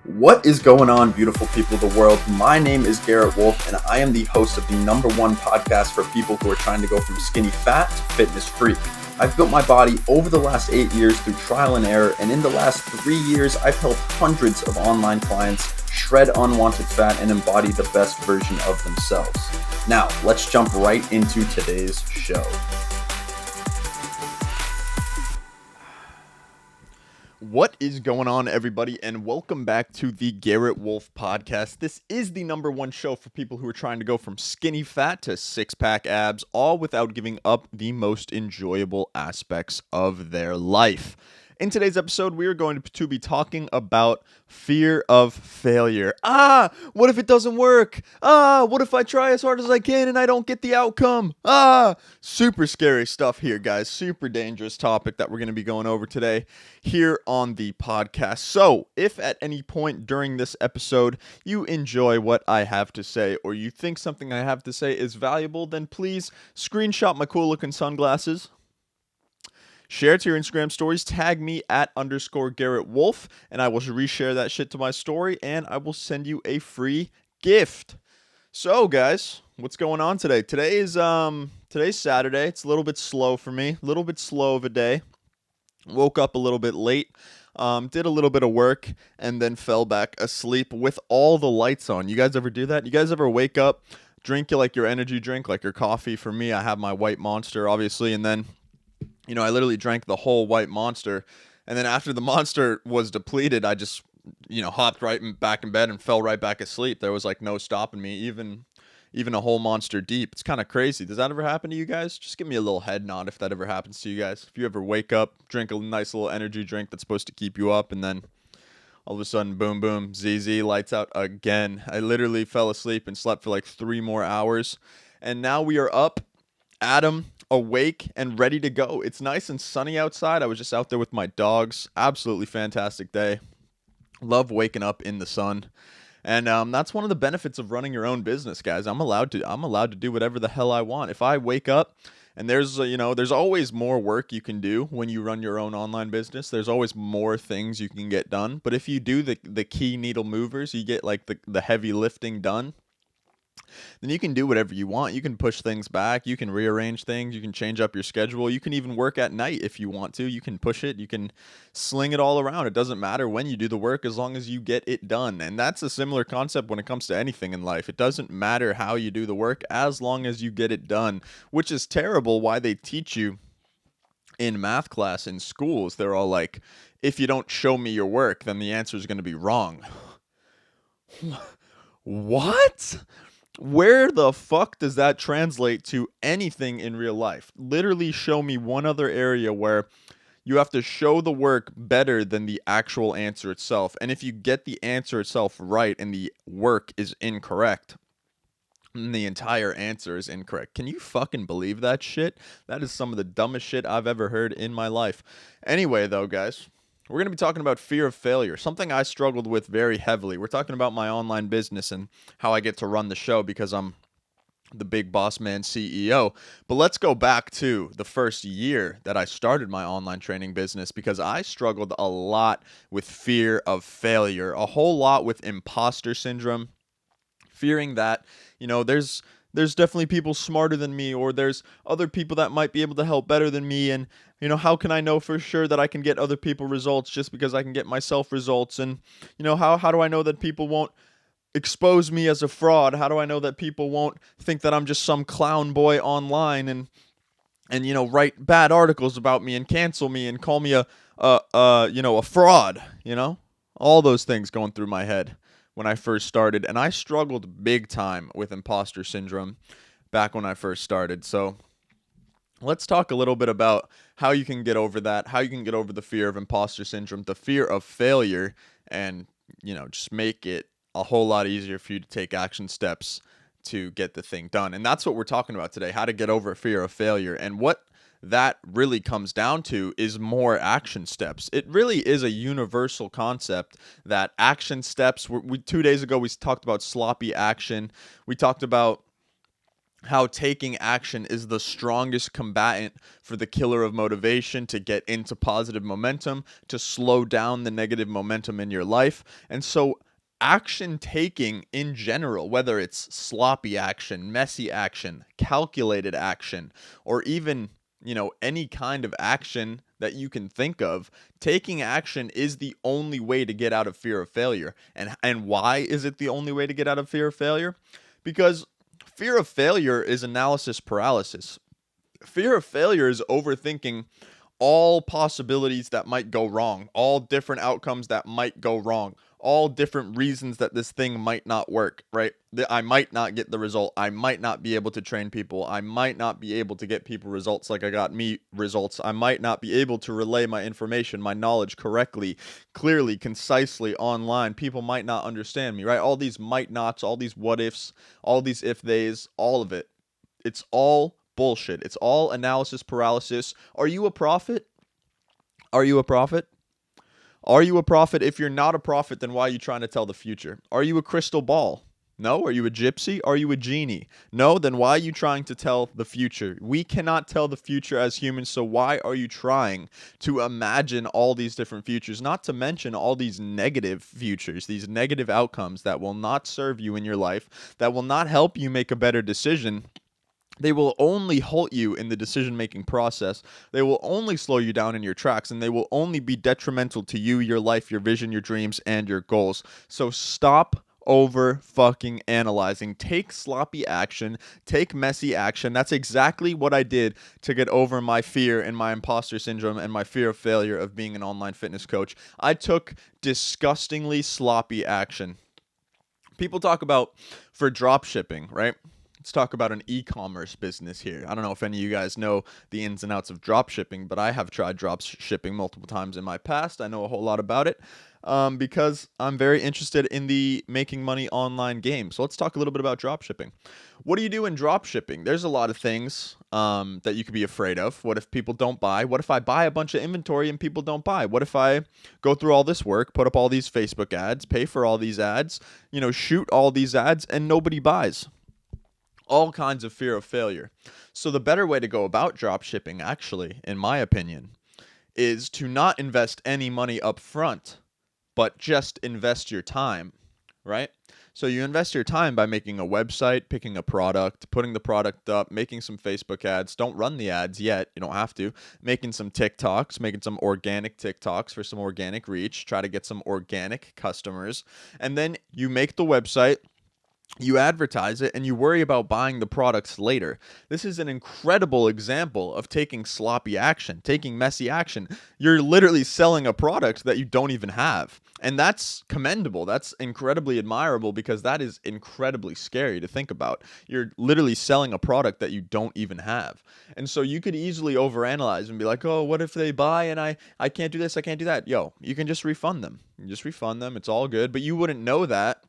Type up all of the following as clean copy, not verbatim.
What is going on, beautiful people of the world? My name is Garrett Wolf, and I am the host of the #1 podcast for people who are trying to go from skinny fat to fitness freak. I've built my body over the last 8 years through trial and error, and in the last 3 years, I've helped hundreds of online clients shred unwanted fat and embody the best version of themselves. Now, let's jump right into today's show. What is going on, everybody, and welcome back to the Garrett Wolf podcast. This is the #1 show for people who are trying to go from skinny fat to six-pack abs, all without giving up the most enjoyable aspects of their life. In today's episode, we are going to be talking about fear of failure. What if it doesn't work? What if I try as hard as I can and I don't get the outcome? Super scary stuff here, guys. Super dangerous topic that we're going to be going over today here on the podcast. So, if at any point during this episode you enjoy what I have to say or you think something I have to say is valuable, then please screenshot my cool looking sunglasses. Share it to your Instagram stories, tag me at _Garrett Wolf, and I will reshare that shit to my story, and I will send you a free gift. So, guys, what's going on today? Today's Saturday. It's a little bit slow for me, a little bit slow of a day. Woke up a little bit late, did a little bit of work, and then fell back asleep with all the lights on. You guys ever do that? You guys ever wake up, drink like your energy drink, like your coffee? For me, I have my white Monster, obviously, and then I literally drank the whole white Monster, and then after the Monster was depleted, I just, hopped right back in bed and fell right back asleep. There was like no stopping me, even a whole Monster deep. It's kind of crazy. Does that ever happen to you guys? Just give me a little head nod if that ever happens to you guys. If you ever wake up, drink a nice little energy drink that's supposed to keep you up, and then all of a sudden, boom, boom, ZZ, lights out again. I literally fell asleep and slept for like 3 more hours, and now we are up, Adam, awake and ready to go. It's nice and sunny outside. I was just out there with my dogs. Absolutely fantastic day. Love waking up in the sun. And that's one of the benefits of running your own business, guys. I'm allowed to do whatever the hell I want. If I wake up and there's always more work you can do when you run your own online business. There's always more things you can get done. But if you do the key needle movers, you get like the heavy lifting done, then you can do whatever you want. You can push things back. You can rearrange things. You can change up your schedule. You can even work at night if you want to. You can push it. You can sling it all around. It doesn't matter when you do the work as long as you get it done. And that's a similar concept when it comes to anything in life. It doesn't matter how you do the work as long as you get it done, which is terrible why they teach you in math class in schools. They're all like, if you don't show me your work, then the answer is going to be wrong. What? Where the fuck does that translate to anything in real life? Literally show me one other area where you have to show the work better than the actual answer itself. And if you get the answer itself right and the work is incorrect, then the entire answer is incorrect. Can you fucking believe that shit? That is some of the dumbest shit I've ever heard in my life. Anyway, though, guys, we're going to be talking about fear of failure, something I struggled with very heavily. We're talking about my online business and how I get to run the show because I'm the big boss man CEO. But let's go back to the first year that I started my online training business because I struggled a lot with fear of failure, a whole lot with imposter syndrome, fearing that, there's definitely people smarter than me, or there's other people that might be able to help better than me. And, how can I know for sure that I can get other people results just because I can get myself results? And, how do I know that people won't expose me as a fraud? How do I know that people won't think that I'm just some clown boy online and write bad articles about me and cancel me and call me a fraud, All those things going through my head when I first started, and I struggled big time with imposter syndrome back when I first started. So let's talk a little bit about how you can get over that, how you can get over the fear of imposter syndrome, the fear of failure, and, just make it a whole lot easier for you to take action steps to get the thing done. And that's what we're talking about today, how to get over fear of failure. And what that really comes down to is more action steps. It really is a universal concept that action steps, 2 days ago we talked about sloppy action. We talked about how taking action is the strongest combatant for the killer of motivation to get into positive momentum, to slow down the negative momentum in your life. And so action taking in general, whether it's sloppy action, messy action, calculated action, or even, any kind of action that you can think of, taking action is the only way to get out of fear of failure. And why is it the only way to get out of fear of failure? Because fear of failure is analysis paralysis. Fear of failure is overthinking all possibilities that might go wrong, all different outcomes that might go wrong, all different reasons that this thing might not work, right? That I might not get the result. I might not be able to train people. I might not be able to get people results like I got me results. I might not be able to relay my information, my knowledge correctly, clearly, concisely online. People might not understand me, right? All these might nots, all these what ifs, all these if theys, all of it. It's all bullshit. It's all analysis paralysis. Are you a prophet? Are you a prophet? Are you a prophet? If you're not a prophet, then why are you trying to tell the future? Are you a crystal ball? No. Are you a gypsy? Are you a genie? No. Then why are you trying to tell the future? We cannot tell the future as humans, so why are you trying to imagine all these different futures? Not to mention all these negative futures, these negative outcomes that will not serve you in your life, that will not help you make a better decision. They will only halt you in the decision-making process. They will only slow you down in your tracks, and they will only be detrimental to you, your life, your vision, your dreams, and your goals. So stop over fucking analyzing. Take sloppy action. Take messy action. That's exactly what I did to get over my fear and my imposter syndrome and my fear of failure of being an online fitness coach. I took disgustingly sloppy action. People talk about for drop shipping, right? Let's talk about an e-commerce business here. I don't know if any of you guys know the ins and outs of drop shipping, but I have tried drop shipping multiple times in my past. I know a whole lot about it because I'm very interested in the making money online game. So let's talk a little bit about drop shipping. What do you do in drop shipping? There's a lot of things that you could be afraid of. What if people don't buy? What if I buy a bunch of inventory and people don't buy? What if I go through all this work, put up all these Facebook ads, pay for all these ads, shoot all these ads, and nobody buys? All kinds of fear of failure. So the better way to go about drop shipping, actually, in my opinion, is to not invest any money up front, but just invest your time, right? So you invest your time by making a website, picking a product, putting the product up, making some Facebook ads. Don't run the ads yet. You don't have to. Making some TikToks, making some organic TikToks for some organic reach. Try to get some organic customers. And then you make the website, you advertise it, and you worry about buying the products later. This is an incredible example of taking sloppy action, taking messy action. You're literally selling a product that you don't even have. And that's commendable. That's incredibly admirable because that is incredibly scary to think about. You're literally selling a product that you don't even have. And so you could easily overanalyze and be like, oh, what if they buy and I can't do this, I can't do that. Yo, you can just refund them. You just refund them. It's all good. But you wouldn't know that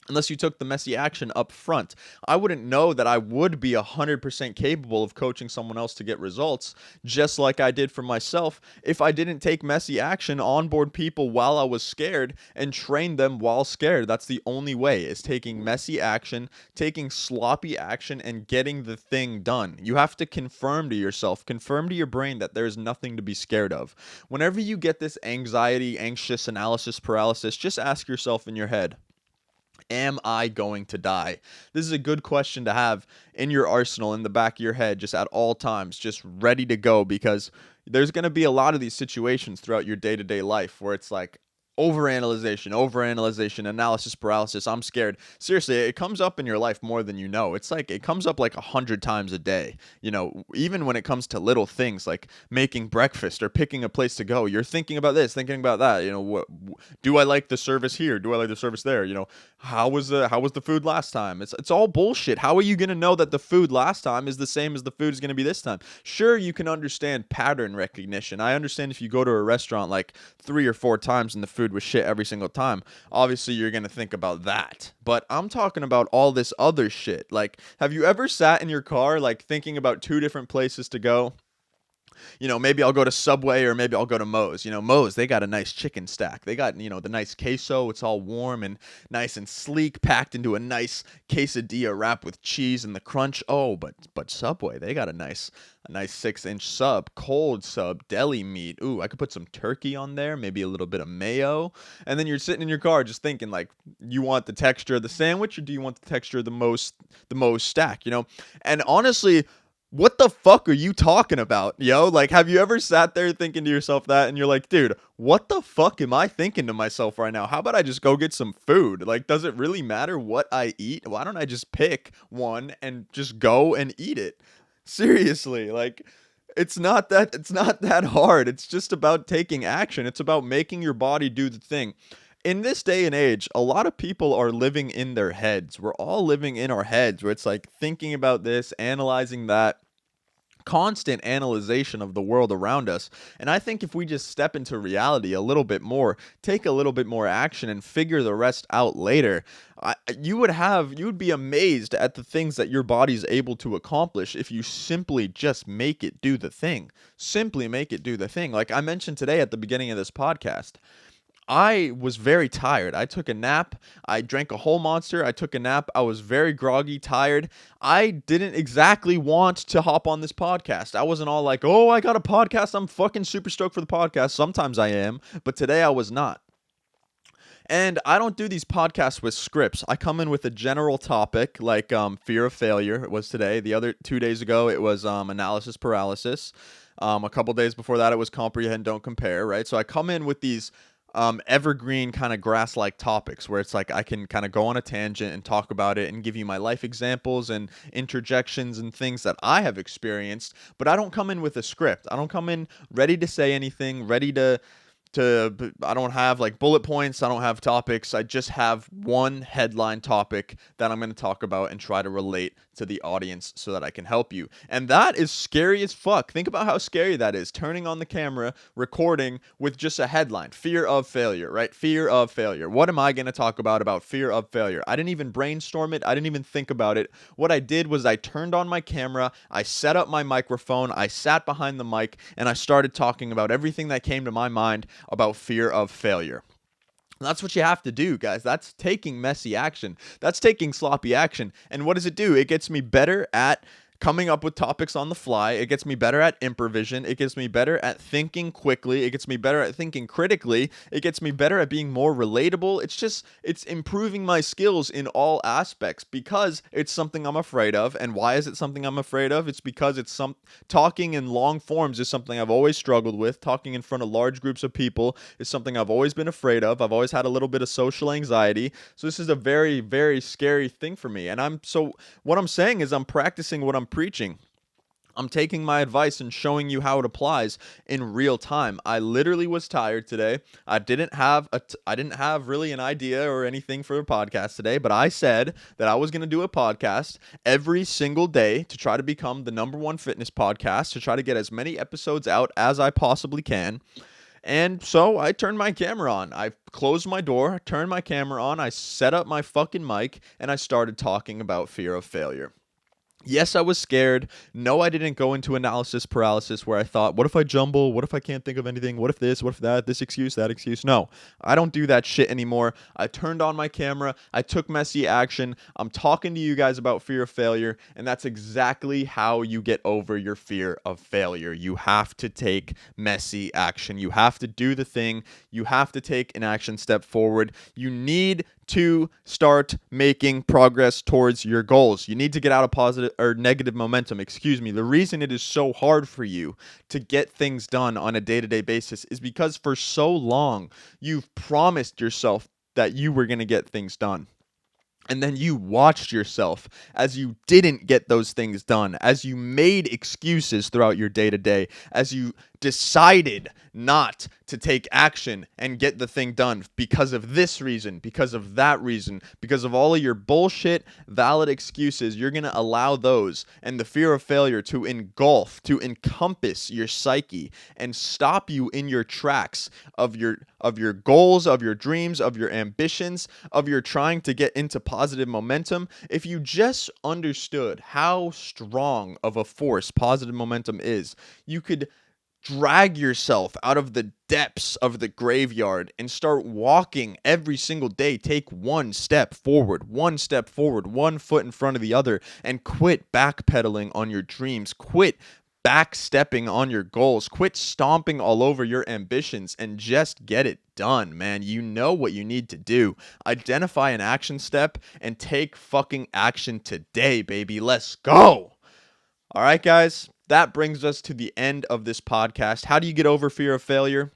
unless you took the messy action up front. I wouldn't know that I would be 100% capable of coaching someone else to get results, just like I did for myself, if I didn't take messy action, onboard people while I was scared, and train them while scared. That's the only way, is taking messy action, taking sloppy action, and getting the thing done. You have to confirm to yourself, confirm to your brain that there's nothing to be scared of. Whenever you get this anxiety, anxious analysis paralysis, just ask yourself in your head, am I going to die? This is a good question to have in your arsenal, in the back of your head, just at all times, just ready to go, because there's going to be a lot of these situations throughout your day-to-day life where it's like overanalyzation, analysis paralysis. I'm scared. Seriously, it comes up in your life more than you know. It's like it comes up like 100 times a day. Even when it comes to little things like making breakfast or picking a place to go, you're thinking about this, thinking about that. Do I like the service here? Do I like the service there? How was the food last time? It's all bullshit. How are you gonna know that the food last time is the same as the food is gonna be this time? Sure, you can understand pattern recognition. I understand if you go to a restaurant like 3 or 4 times and the food was shit every single time, obviously you're gonna think about that. But I'm talking about all this other shit. Like, have you ever sat in your car like thinking about 2 different places to go? Maybe I'll go to Subway or maybe I'll go to Moe's. Moe's, they got a nice chicken stack. They got, the nice queso. It's all warm and nice and sleek, packed into a nice quesadilla wrapped with cheese and the crunch. Oh, but Subway, they got a nice 6-inch sub, cold sub, deli meat. Ooh, I could put some turkey on there, maybe a little bit of mayo. And then you're sitting in your car just thinking, like, you want the texture of the sandwich or do you want the texture of the Moe's stack, And honestly, what the fuck are you talking about, yo? Like, have you ever sat there thinking to yourself that and you're like, dude, what the fuck am I thinking to myself right now? How about I just go get some food? Like, does it really matter what I eat? Why don't I just pick one and just go and eat it? Seriously, like, it's not that hard. It's just about taking action. It's about making your body do the thing. In this day and age, a lot of people are living in their heads. We're all living in our heads where it's like thinking about this, analyzing that, constant analyzation of the world around us. And I think if we just step into reality a little bit more, take a little bit more action and figure the rest out later, you would be amazed at the things that your body's able to accomplish if you simply just make it do the thing. Simply make it do the thing. Like I mentioned today at the beginning of this podcast, I was very tired. I took a nap. I drank a whole Monster. I took a nap. I was very groggy, tired. I didn't exactly want to hop on this podcast. I wasn't all like, oh, I got a podcast. I'm fucking super stoked for the podcast. Sometimes I am, but today I was not. And I don't do these podcasts with scripts. I come in with a general topic like fear of failure. It was today. The other 2 days ago, it was analysis paralysis. A couple days before that, it was comprehend, don't compare, right? So I come in with these evergreen kind of grass-like topics where it's like I can kind of go on a tangent and talk about it and give you my life examples and interjections and things that I have experienced, but I don't come in with a script. I don't come in ready to say anything, ready to I don't have like bullet points. I don't have topics. I just have one headline topic that I'm going to talk about and try to relate to the audience so that I can help you. And that is scary as fuck. Think about how scary that is. Turning on the camera, recording with just a headline, fear of failure, right? Fear of failure. What am I going to talk about fear of failure? I didn't even brainstorm it. I didn't even think about it. What I did was I turned on my camera. I set up my microphone. I sat behind the mic and I started talking about everything that came to my mind about fear of failure. That's what you have to do, guys. That's taking messy action. That's taking sloppy action. And what does it do? It gets me better at coming up with topics on the fly. It gets me better at improvisation. It gets me better at thinking quickly. It gets me better at thinking critically. It gets me better at being more relatable. It's improving my skills in all aspects because it's something I'm afraid of. And why is it something I'm afraid of? It's because talking in long forms is something I've always struggled with. Talking in front of large groups of people is something I've always been afraid of. I've always had a little bit of social anxiety. So this is a very, very scary thing for me. And what I'm saying is I'm practicing what I'm preaching. I'm taking my advice and showing you how it applies in real time. I literally was tired today. I didn't have really an idea or anything for a podcast today, but I said that I was going to do a podcast every single day to try to become the #1 fitness podcast, to try to get as many episodes out as I possibly can. And so I turned my camera on. I closed my door, turned my camera on, I set up my fucking mic, and I started talking about fear of failure. Yes, I was scared. No, I didn't go into analysis paralysis where I thought, what if I jumble? What if I can't think of anything? What if this? What if that? This excuse, that excuse? No, I don't do that shit anymore. I turned on my camera. I took messy action. I'm talking to you guys about fear of failure, and that's exactly how you get over your fear of failure. You have to take messy action. You have to do the thing. You have to take an action step forward. You need to start making progress towards your goals. You need to get out of positive or negative momentum. The reason it is so hard for you to get things done on a day-to-day basis is because for so long you've promised yourself that you were going to get things done. And then you watched yourself as you didn't get those things done, as you made excuses throughout your day-to-day, as you decided not to take action and get the thing done because of this reason, because of that reason, because of all of your bullshit, valid excuses. You're going to allow those and the fear of failure to encompass your psyche and stop you in your tracks of your goals, of your dreams, of your ambitions, of your trying to get into positive momentum. If you just understood how strong of a force positive momentum is, you could drag yourself out of the depths of the graveyard and start walking every single day. Take one step forward, one foot in front of the other, and quit backpedaling on your dreams. Quit backstepping on your goals. Quit stomping all over your ambitions and just get it done, man. You know what you need to do. Identify an action step and take fucking action today, baby. Let's go. All right, guys. That brings us to the end of this podcast. How do you get over fear of failure?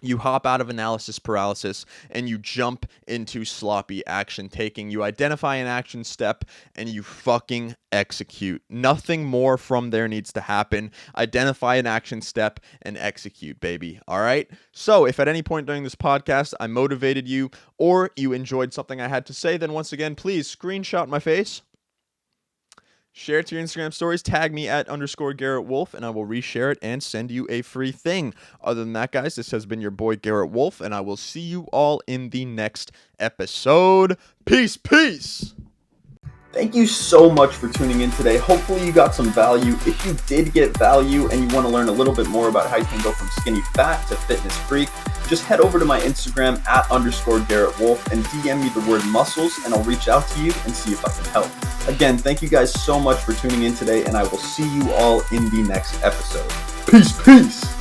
You hop out of analysis paralysis and you jump into sloppy action taking. You identify an action step and you fucking execute. Nothing more from there needs to happen. Identify an action step and execute, baby. All right? So if at any point during this podcast I motivated you or you enjoyed something I had to say, then once again, please screenshot my face. Share it to your Instagram stories, tag me at _Garrett Wolf, and I will reshare it and send you a free thing. Other than that, guys, this has been your boy Garrett Wolf, and I will see you all in the next episode. Peace, peace! Thank you so much for tuning in today. Hopefully you got some value. If you did get value and you want to learn a little bit more about how you can go from skinny fat to fitness freak, just head over to my Instagram at _Garrett Wolf and DM me the word muscles, and I'll reach out to you and see if I can help. Again, thank you guys so much for tuning in today, and I will see you all in the next episode. Peace, peace!